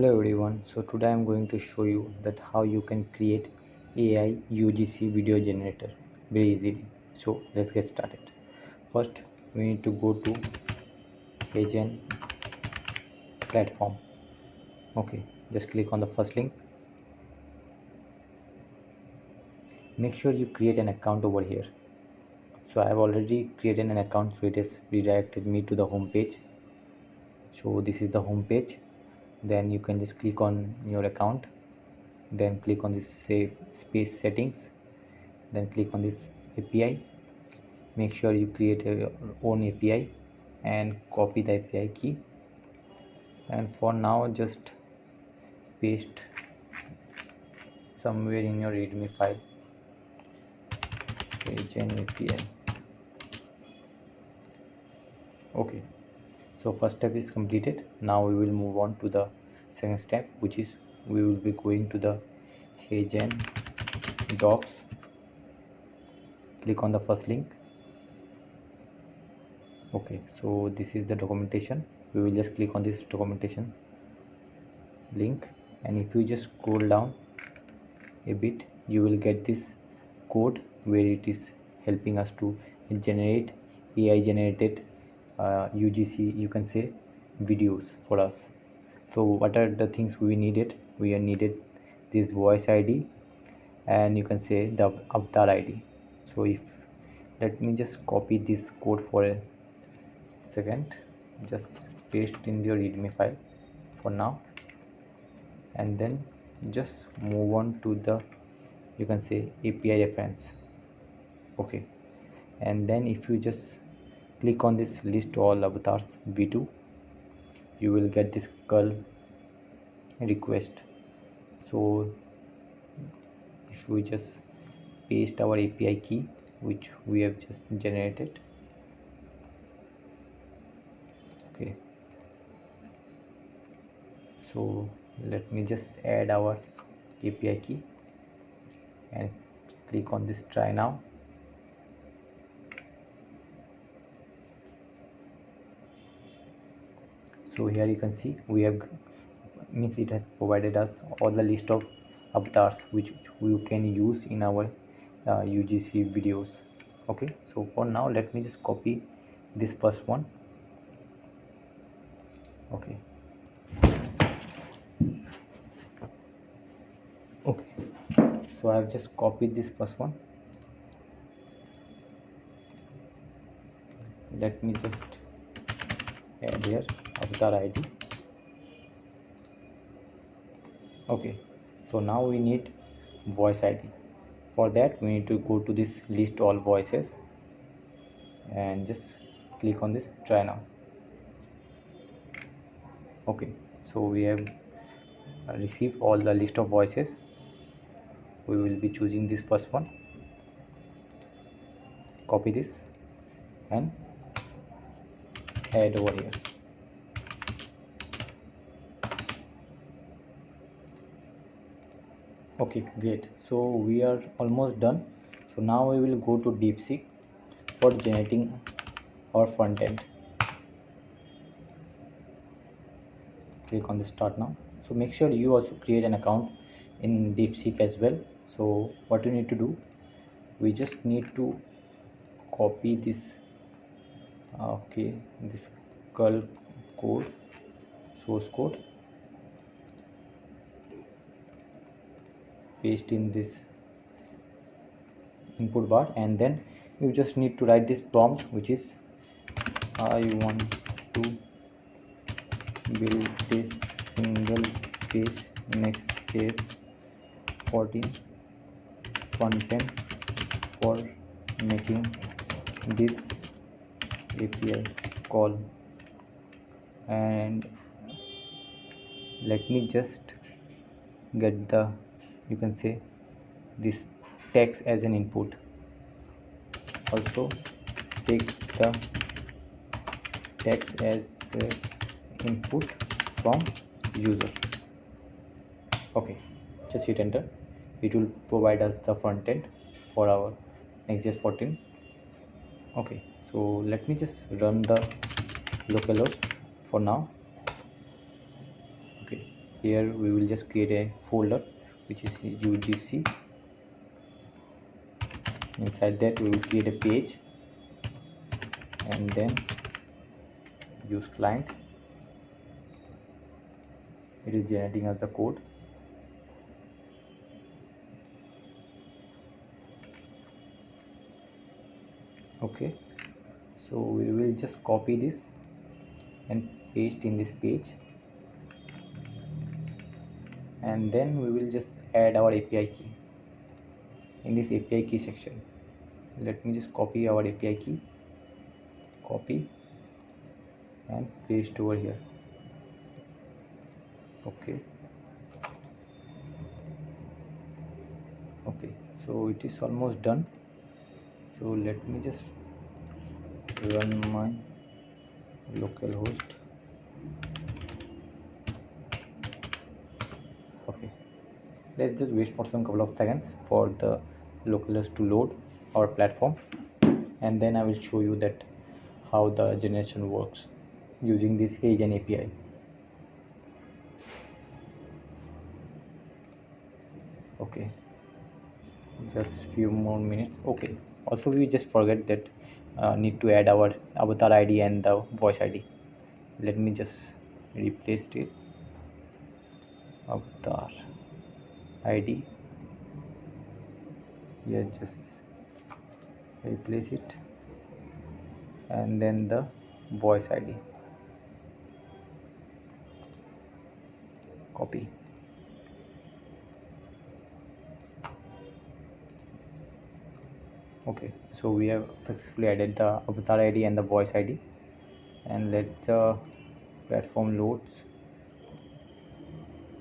Hello everyone, so today I'm going to show you that how you can create AI UGC video generator very easily. So let's get started. First we need to go to Heygen platform. Okay, just click on the first link. Make sure you create an account over here. So I have already created an account, so it has redirected me to the home page. So this is the home page. Then you can just click on your account, then click on this save space settings, then click on this API. Make sure you create your own API and copy the API key, and for now just paste somewhere in your readme file Heygen API. Okay, so first step is completed. Now we will move on to the second step, which is we will be going to the Heygen docs. Click on the first link. Okay, so this is the documentation. We will just click on this documentation link, and if you just scroll down a bit, you will get this code where it is helping us to generate AI generated UGC, you can say, videos for us. So what are the things we needed? We are needed this voice ID, and you can say the avatar ID. So if let me just copy this code for a second, just paste in your readme file for now, and then just move on to the, you can say, API reference. Okay, and then if you just click on this list all avatars v2, you will get this curl request. So if we just paste our API key which we have just generated. Okay, so let me just add our API key and click on this try now. So here you can see we have, means it has provided us all the list of avatars which we can use in our UGC videos. Okay, so for now let me just copy this first one. Okay, so I have just copied this first one. Let me just add here avatar ID. Okay, so now we need voice ID. For that we need to go to this list all voices and just click on this try now. Okay, so we have received all the list of voices. We will be choosing this first one, copy this and add over here. Okay, great, so we are almost done. So now we will go to Deepseek for generating our front end. Click on the start now. So make sure you also create an account in Deepseek as well. So what you need to do, we just need to copy this okay, this curl code, source code, paste in this input bar, and then you just need to write this prompt, which is I want to build this single page Nextjs 14 front end for making this API call, and let me just get the, you can say, this text as an input. Also take the text as input from user. Okay, just hit enter. It will provide us the front end for our Nextjs 14. Okay, so let me just run the localhost for now. Okay, Here we will just create a folder which is UGC. Inside that we will create a page and then use client. It is generating as the code. Okay, so we will just copy this and paste in this page, and then we will just add our API key in this API key section. Let me just copy our API key, copy and paste over here. Okay, so it is almost done. So let me just run my localhost. Okay, let's just wait for some couple of seconds for the localhost to load our platform, and then I will show you that how the generation works using this Heygen API. Okay, just few more minutes. Okay, also we just forget that need to add our avatar ID and the voice ID. Let me just replace it. Avatar ID, yeah, just replace it, and then the voice ID, copy. Okay, so we have successfully added the avatar ID and the voice ID, and let the platform loads.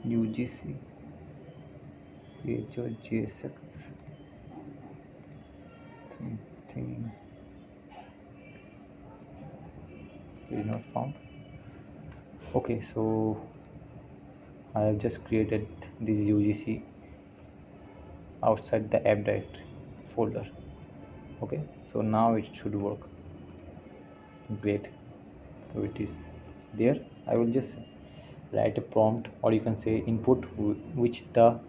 UGC page or JSX thing is not found. Okay, so I have just created this UGC outside the app directory folder. Okay, so now it should work. Great, so it is there. I will just write a prompt, or you can say input, which the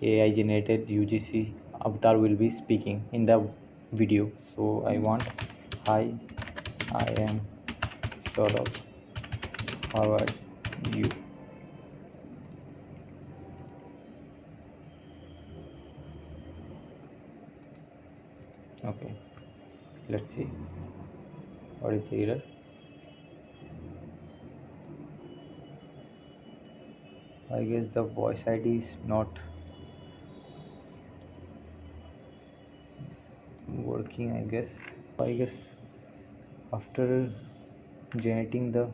AI generated UGC avatar will be speaking in the video. So I want, hi, I am Saurabh, how are you? Okay, let's see what is the error. I guess the voice ID is not working. I guess after generating the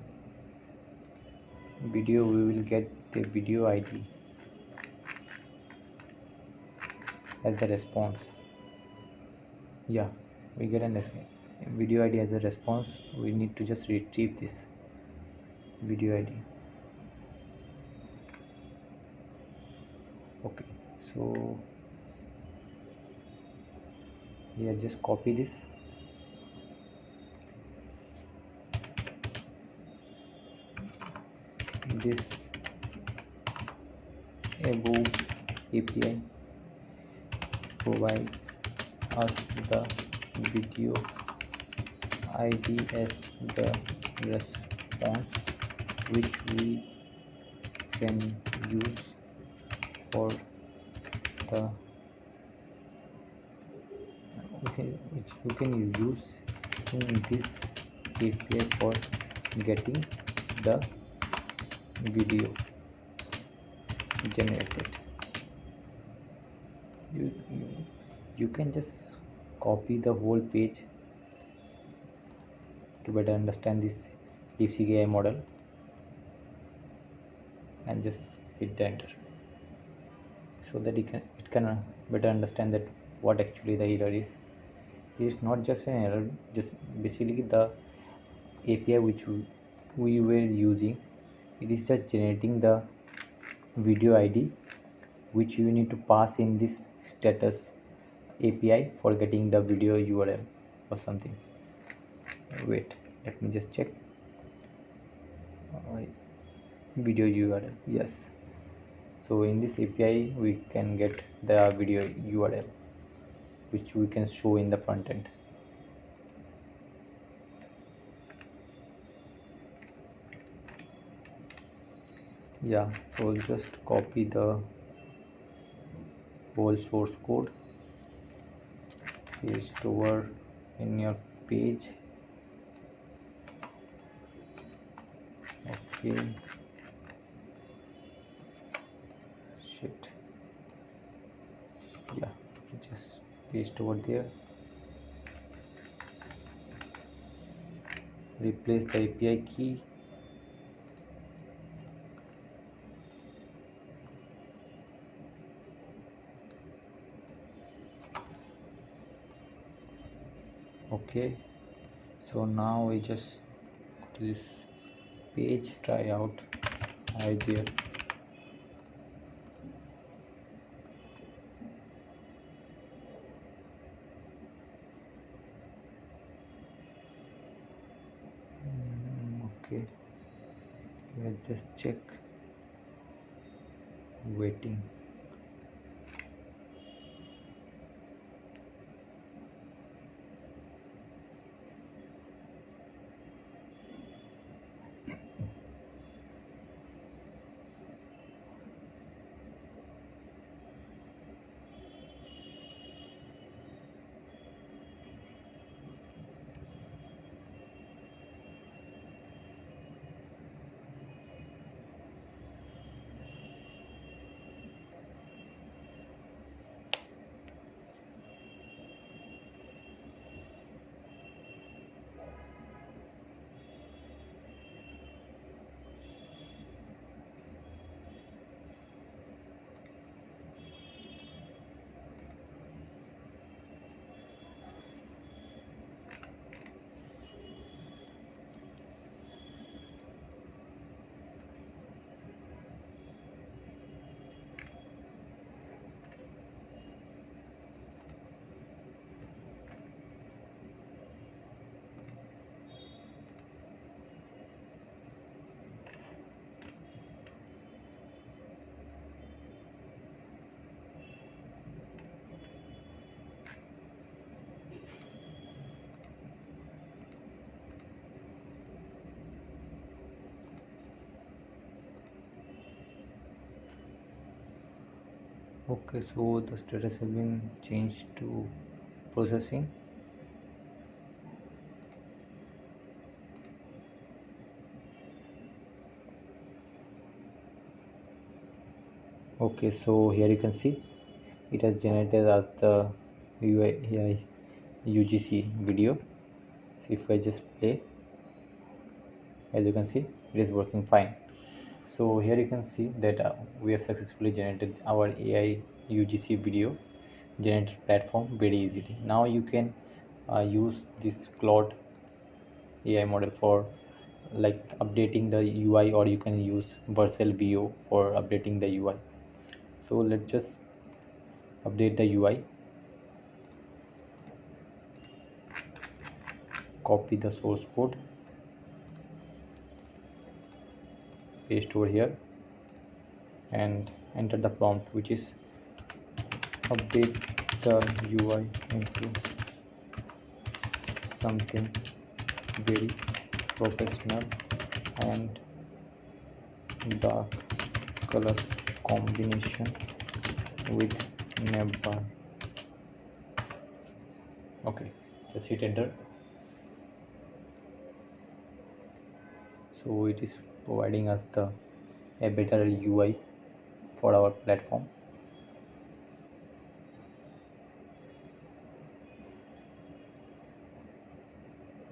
video we will get the video ID as a response. Yeah, we get a video ID as a response. We need to just retrieve this video ID. Okay, so yeah, just copy this, above API provides us the video ID as the response, which we can use for the which we can use in this API for getting the video generated. You can just copy the whole page to better understand this Deepseek AI model, and just hit the enter so that it can better understand that what actually the error is. It is not just an error, just basically the API which we were using, it is just generating the video ID which you need to pass in this status API for getting the video URL or something. Wait, let me just check. Video URL, yes, So in this API we can get the video URL which we can show in the front end. Yeah, so just copy the whole source code, paste over in your page. Okay, shit, yeah, just paste over there, replace the API key. Okay, so now we just go to this page, try out right there. Okay, let's just check. Waiting. Okay, so the status has been changed to processing. Okay, so here you can see it has generated as the AI UGC video. So if I just play, as you can see, it is working fine. So here you can see that we have successfully generated our AI UGC video generated platform very easily. Now you can use this Claude AI model for like updating the UI, or you can use Vercel VO for updating the UI. So let's just update the UI, copy the source code, paste over here, and enter the prompt, which is update the UI into something very professional and dark color combination with navbar. Okay, just hit enter. So it is providing us the a better UI for our platform.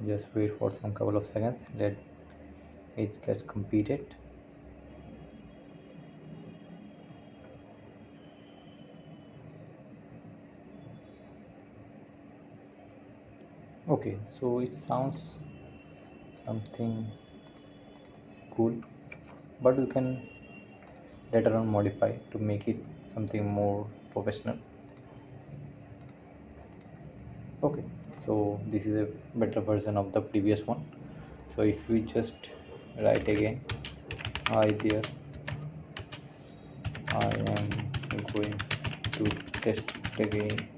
Just wait for some couple of seconds, let it get completed. Okay, so it sounds something cool, but you can later on modify to make it something more professional. Okay, so this is a better version of the previous one. So if we just write again, hi there, I am going to test again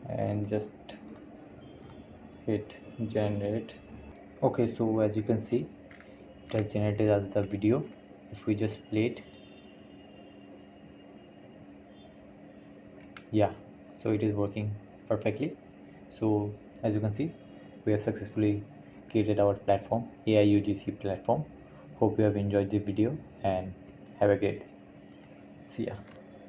and just hit generate. Okay, so as you can see, it has generated as the video. If we just play it, yeah, so it is working perfectly. So as you can see, we have successfully created our platform, AI UGC platform. Hope you have enjoyed the video and have a great day. See ya.